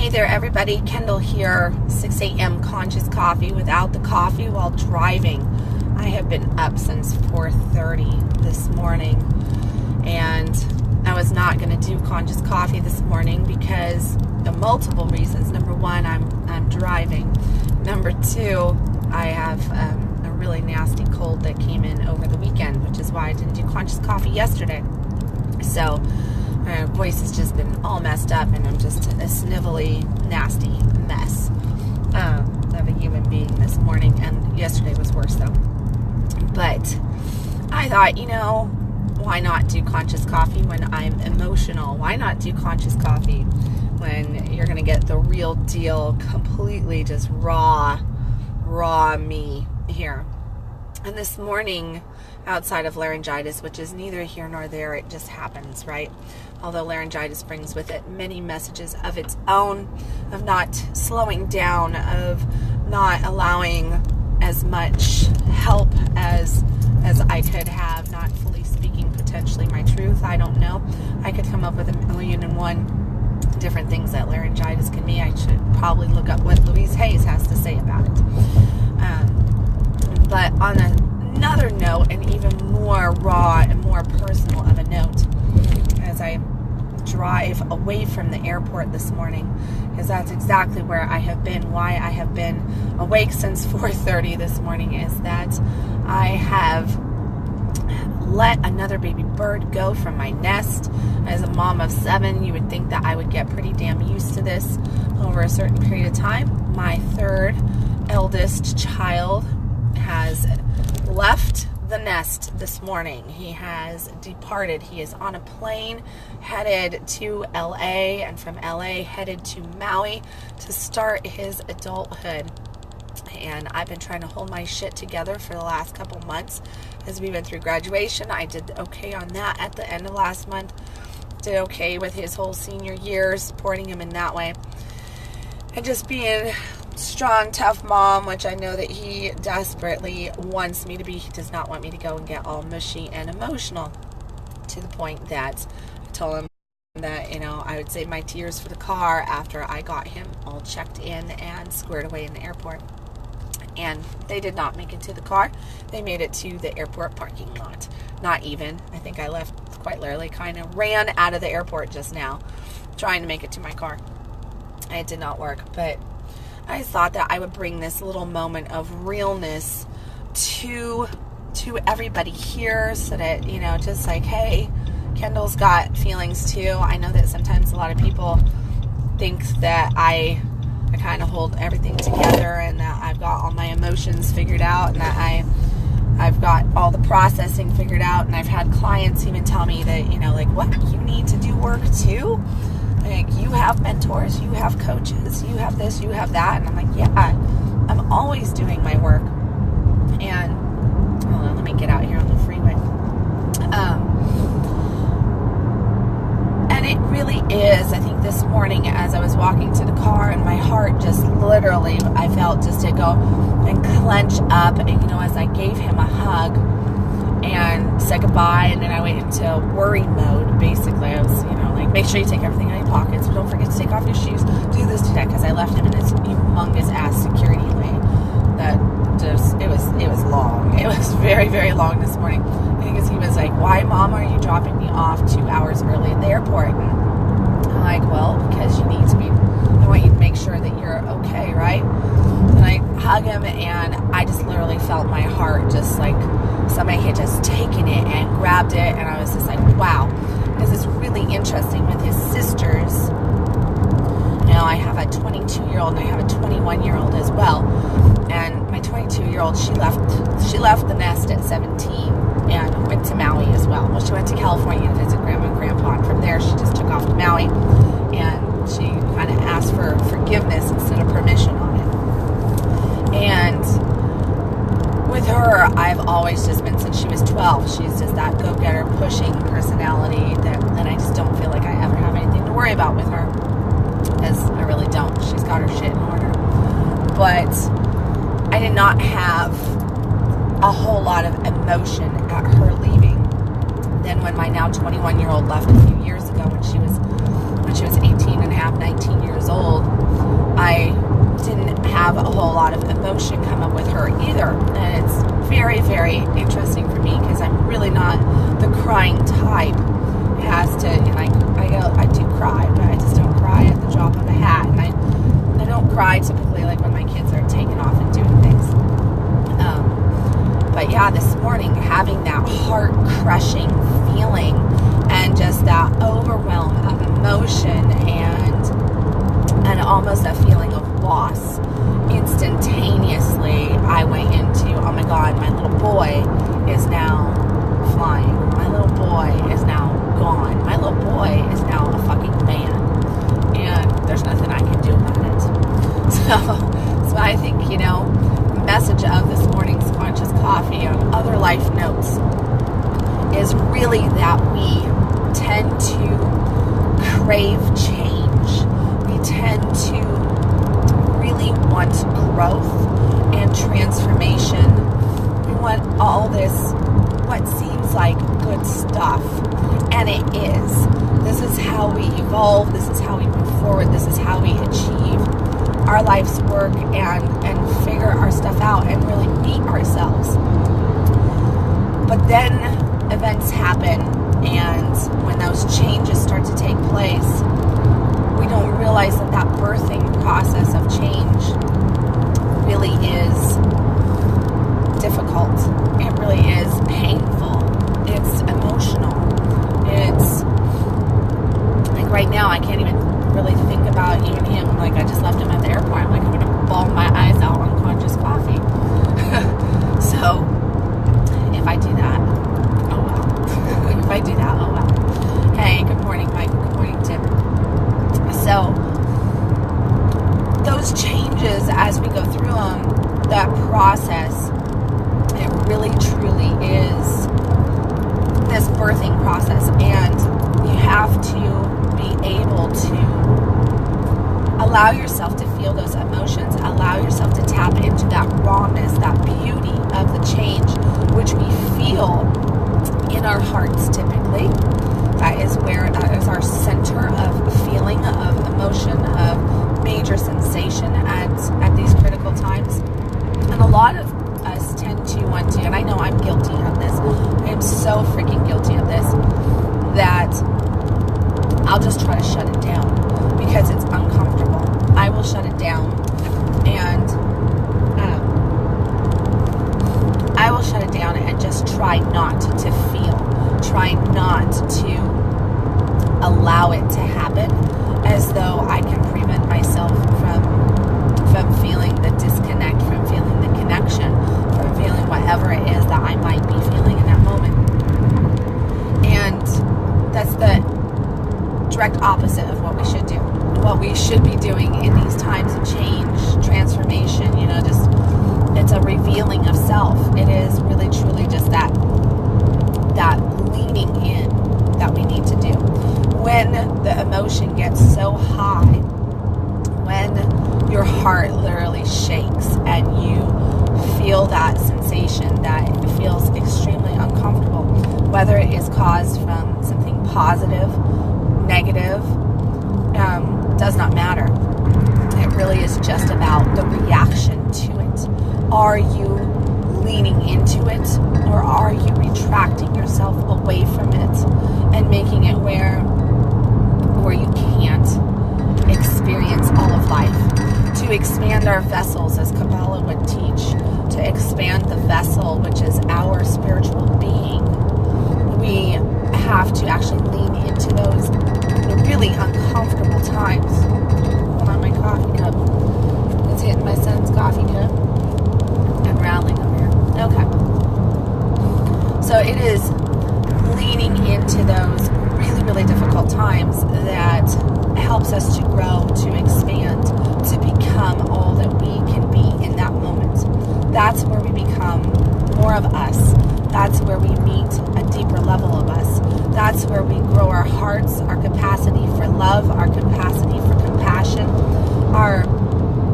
Hey there everybody, Kendal here, 6 a.m. conscious coffee without the coffee while driving. I have been up since 4:30 this morning, and I was not going to do conscious coffee this morning because of multiple reasons. Number one, I'm driving. Number two, I have a really nasty cold that came in over the weekend, which is why I didn't do conscious coffee yesterday. So my voice has just been all messed up, and I'm just a snivelly, nasty mess of a human being this morning, and yesterday was worse though. But I thought, why not do conscious coffee when I'm emotional? Why not do conscious coffee when you're going to get the real deal, completely just raw me here? And this morning, outside of laryngitis, which is neither here nor there, it just happens, right? Although laryngitis brings with it many messages of its own, of not slowing down, of not allowing as much help as I could have, not fully speaking potentially my truth. I don't know. I could come up with 1,000,001 different things that laryngitis can be. I should probably look up what Louise Hayes has to say about it. But on another note, and even more raw and more personal of a note, as I drive away from the airport this morning, because that's exactly where I have been. Why I have been awake since 4:30 this morning is that I have let another baby bird go from my nest. As a mom of 7, you would think that I would get pretty damn used to this over a certain period of time. My third eldest child has left the nest this morning. He has departed. He is on a plane headed to LA, and from LA headed to Maui to start his adulthood. And I've been trying to hold my shit together for the last couple months as we went through graduation. I did okay on that at the end of last month. Did okay with his whole senior year, supporting him in that way. And just being strong, tough mom, which I know that he desperately wants me to be. He does not want me to go and get all mushy and emotional, to the point that I told him that, I would save my tears for the car after I got him all checked in and squared away in the airport. And they did not make it to the car. They made it to the airport parking lot. Not even. I think I left quite literally, kind of ran out of the airport just now, trying to make it to my car. It did not work, but I thought that I would bring this little moment of realness to everybody here, so that, just like, hey, Kendal's got feelings too. I know that sometimes a lot of people think that I kind of hold everything together, and that I've got all my emotions figured out, and that I've got all the processing figured out. And I've had clients even tell me that, what, you need to do work too? Like, you have mentors, you have coaches, you have this, you have that. And I'm like, yeah, I'm always doing my work. And hold on, let me get out here on the freeway. And it really is. I think this morning as I was walking to the car, and my heart just literally, I felt just to go and clench up. And, as I gave him a hug and said goodbye, and then I went into worry mode. Basically, I was, make sure you take everything out of your pockets, but don't forget to take off your shoes. Do this today, because I left him in this humongous ass security lane that just, it was long. It was very, very long this morning. Because he was like, why, Mom, are you dropping me off 2 hours early at the airport? And I'm like, well, because you need to be, I want you to make sure that you're okay, right? And I hug him, and I just literally felt my heart just like somebody had just taken it and grabbed it. And I was just like, wow. Because it's really interesting with his sisters. I have a 22-year-old and I have a 21-year-old as well. And my 22-year-old, she left the nest at 17 and went to Maui as well. Well, she went to California to visit Grandma and Grandpa, and from there she just took off to Maui, and she kind of asked for forgiveness instead of permission on it. And with her, I've always just been, since she was 12, she's just that go-getter, pushing personality that I just don't feel like I ever have anything to worry about with her, because I really don't. She's got her shit in order. But I did not have a whole lot of emotion at her leaving. Then when my now 21-year-old left a few years ago, when she was 18 and a half, 19 years old, emotion come up with her either. And it's very, very interesting for me because I'm really not the crying type. It has to, and I do cry, but I just don't cry at the drop of a hat. And I don't cry typically like when my kids are taking off and doing things. But yeah, this morning, having that heart-crushing feeling and just that overwhelm of emotion and almost a feeling of loss. Instantaneously, I went into, oh my God, my little boy is now flying. My little boy is now gone. My little boy is now a fucking man. And there's nothing I can do about it. So I think, the message of this morning's Conscious Coffee on other life notes is really that we tend to crave change. We tend to really want growth and transformation. We want all this, what seems like good stuff. And it is. This is how we evolve. This is how we move forward. This is how we achieve our life's work and figure our stuff out and really meet ourselves. But then events happen, and when those changes start to take place, we don't realize that birthing process of change really is difficult. It really is painful. It's emotional. It's like right now I can't even really think about even him. Like I just left him at the airport. I'm like, I'm gonna bawl my eyes out on Conscious Coffee. So if I do that, oh well. If I do that, oh well. Hey, good morning, Michael. Good morning, Tim. So those changes as we go through them, that process, it really truly is this birthing process, and you have to be able to allow yourself to feel those emotions, allow yourself to tap into that rawness, that beauty of the change, which we feel in our hearts typically. That is our center of feeling, of emotion, of major sensation at these critical times. And a lot of us tend to want to, and I know I'm guilty of this, I am so freaking guilty of this, that I'll just try to shut it down because it's uncomfortable. I will shut it down, and I will shut it down and just try not to feel, try not to allow it to happen, as though I can prevent myself from feeling the disconnect, from feeling the connection, from feeling whatever it is that I might be feeling in that moment. And that's the direct opposite of what we should do. What we should be doing in these times of change, transformation, just it's a revealing of self. It is really truly just that leaning in that we need to do. When the emotion gets so high, when your heart literally shakes and you feel that sensation that feels extremely uncomfortable, whether it is caused from something positive, negative, does not matter. It really is just about the reaction to it. Are you leaning into it, or are you retracting yourself away from it and making it where you can't experience all of life? To expand our vessels, as Kabbalah would teach, to expand the vessel, which is our spiritual being, we have to actually lean into those really uncomfortable times. Hold on, my coffee cup is hitting my son's coffee cup and rattling over here. Okay. So it is leaning into those really, really difficult times that helps us to grow, to expand, to become all that we can be in that moment. That's where we become more of us. That's where we meet a deeper level of us. That's where we grow our hearts, our capacity for love, our capacity for compassion, our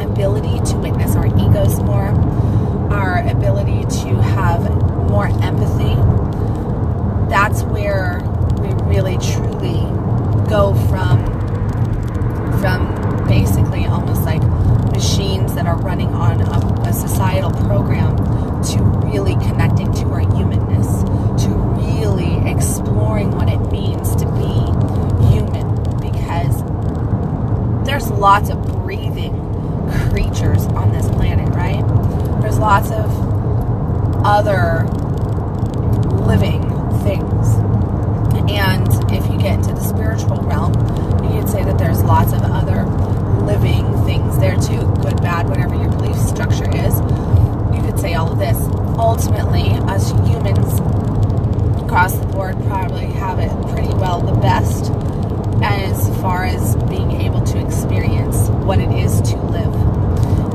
ability to witness our egos more, our ability to have more empathy. That's where we really truly go from basically almost like machines that are running on a societal program to really connecting to our humanness, to really exploring what it means to be human, because there's lots of breathing creatures on this planet, right? There's lots of other living things. And if you get into the spiritual realm, you could say that there's lots of other living things there too. Good, bad, whatever your belief structure is. You could say all of this. Ultimately, us humans across the board probably have it pretty well the best as far as being able to experience what it is to live.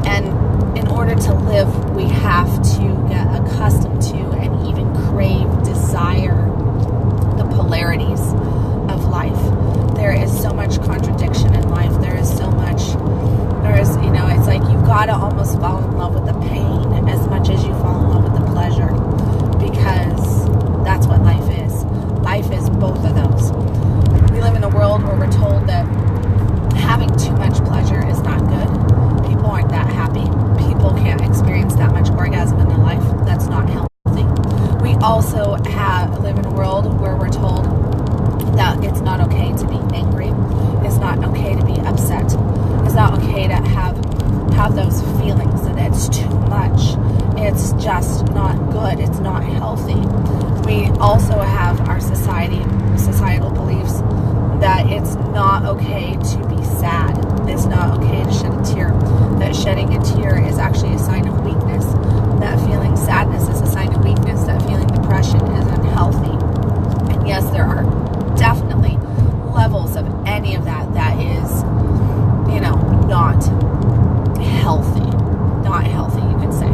And in order to live, we have to get accustomed to and even crave, desire the polarities of life. There is so much contradiction in life. It's like you gotta almost fall in love with the pain as much as you fall in love with the pleasure, because that's what life is. Life is both of those. We live in a world where we're told that having too much pleasure is not good. People aren't that happy. People can't experience that much orgasm in their life. That's not healthy. We also live in a world where we're told that it's not okay to be angry. It's not okay to be upset. It's not okay to have those feelings, that it's too much. It's just not good. It's not healthy. We also have our societal beliefs that it's not okay to be sad. It's not okay to shed a tear. That shedding a tear is actually a sign of weakness. That feeling sadness is a sign of weakness. That feeling depression is unhealthy. And yes, there are definitely levels of any of that is, not healthy. Not healthy, you could say.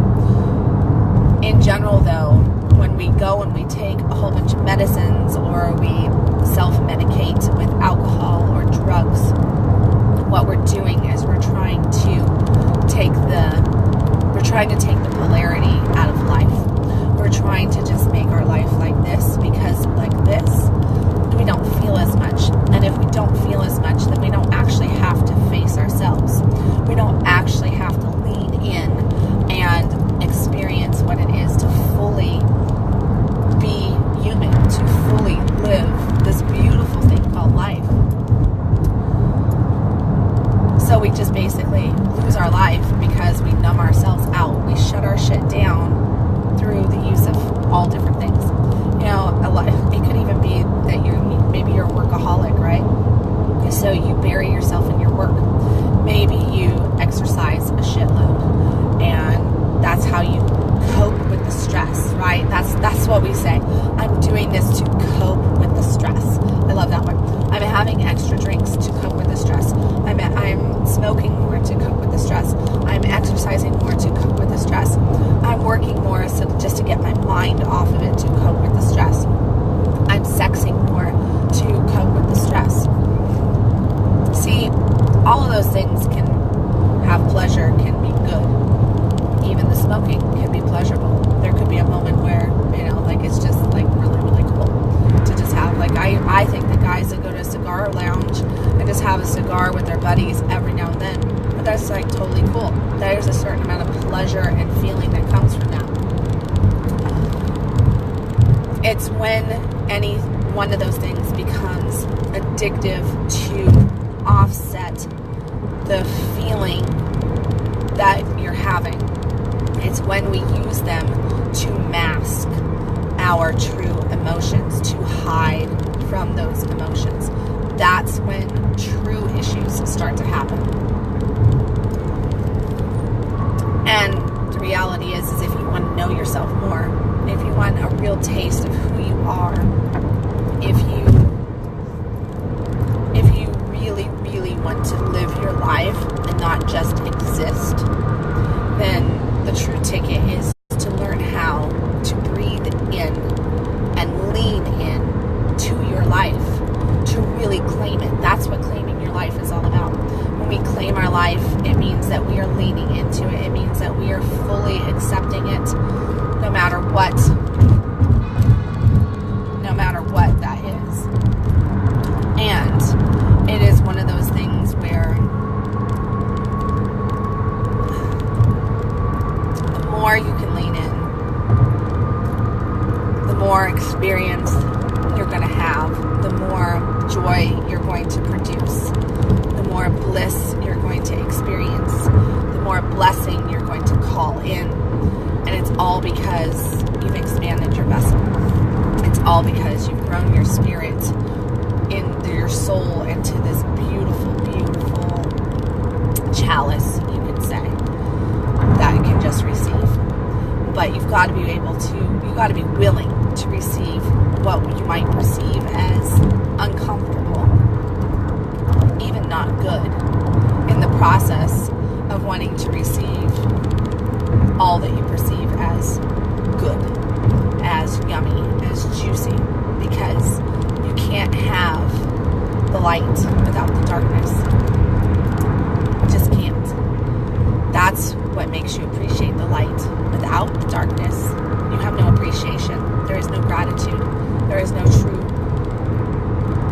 In general, though, when we go and we take a whole bunch of medicines, or we self-medicate with alcohol or drugs, what we're doing is we're trying to take the polarity out of life. We're trying to just make our life like this, because like this, we don't feel as much. And if we don't feel as much, then we don't actually have to face ourselves. We don't actually have to lean in and experience what it is to fully be human, to fully live this beautiful thing called life. So we just basically lose our life because we numb ourselves out. We shut our shit down through the use of all different things. It could even be that maybe you're a workaholic, right? So you bury yourself in your work. Maybe you exercise a shitload, and that's how you cope with the stress, right? That's what we say. I'm doing this to cope with the stress. I love that one. I'm having extra drinks to cope with the stress. I'm smoking more to cope with the stress. I'm exercising more to cope with the stress. I'm working more just to get my mind off of it to cope with the stress. I'm sexing more to cope with the stress. See, all of those things can have pleasure, can be good. Even the smoking can be pleasurable. There could be a moment where, it's just really, really cool to just have, I think the guys that go to a cigar lounge and just have a cigar with their buddies every now and then, that's totally cool. There's a certain amount of pleasure and feeling that comes from that. It's when any one of those things becomes addictive to offset the feeling that you're having. It's when we use them to mask our true emotions, to hide from those emotions. That's when true issues start to happen. And the reality is if you want to know yourself more, if you want a real taste of who you are, if you really, really want to live your life and not just exist, then the true ticket is to learn how to breathe in and lean in to your life, to really claim it. That's what claiming your life is all about. When we claim our life, it means that we are leaning into it. It means that we are fully accepting it, no matter what that is. And it is one of those things where got to be you got to be willing to receive what you might perceive as uncomfortable, even not good, in the process of wanting to receive all that you perceive as good, as yummy, as juicy, because you can't have the light without the darkness. You just can't. That's what makes you appreciate the light. Without the darkness, you have no appreciation. There is no gratitude. There is no true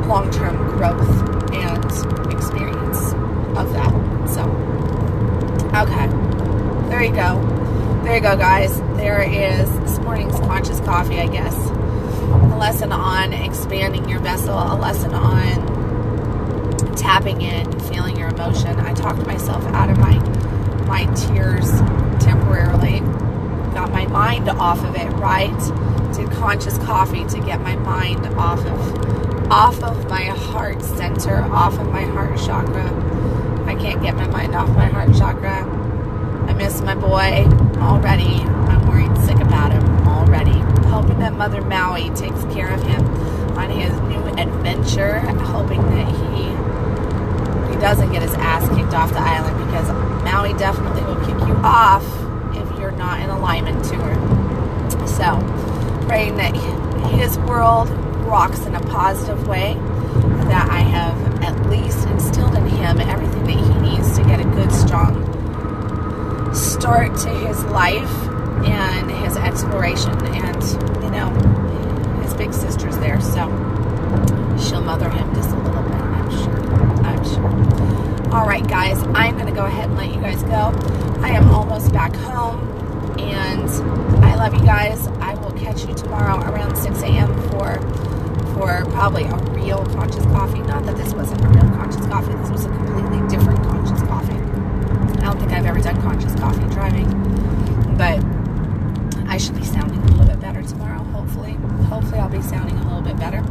long-term growth and experience of that. So, okay. There you go. There you go, guys. There is this morning's conscious coffee, I guess. A lesson on expanding your vessel, a lesson on tapping in, feeling your emotion. I talked myself out of my tears temporarily. Got my mind off of it, right? Did conscious coffee to get my mind off of my heart center, off of my heart chakra. I can't get my mind off my heart chakra. I miss my boy already. I'm worried sick about him already. Hoping that Mother Maui takes care of him on his new adventure. Hoping that he doesn't get his ass kicked off the island, because Maui definitely will kick you off if you're not in alignment to her. So, praying that his world rocks in a positive way, that I have at least instilled in him everything that he needs to get a good, strong start to his life and his exploration. And, his big sister's there, so she'll mother him just a little bit, I'm sure. All right, guys, I'm going to go ahead and let you guys go. I am almost back home, and I love you guys. I will catch you tomorrow around 6 a.m. for probably a real conscious coffee. Not that this wasn't a real conscious coffee. This was a completely different conscious coffee. I don't think I've ever done conscious coffee driving, but I should be sounding a little bit better tomorrow, hopefully. Hopefully I'll be sounding a little bit better,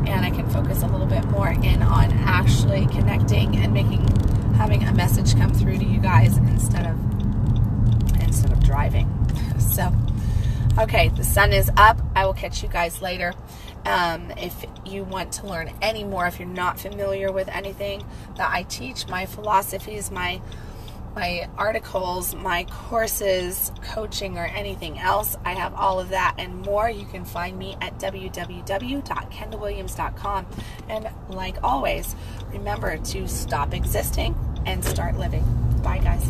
and I can focus a little bit more in on actually connecting and having a message come through to you guys instead of driving. So, okay, the sun is up. I will catch you guys later. If you want to learn any more, if you're not familiar with anything that I teach, my philosophies, my articles, my courses, coaching, or anything else, I have all of that and more. You can find me at www.kendalwilliams.com. And like always, remember to stop existing and start living. Bye, guys.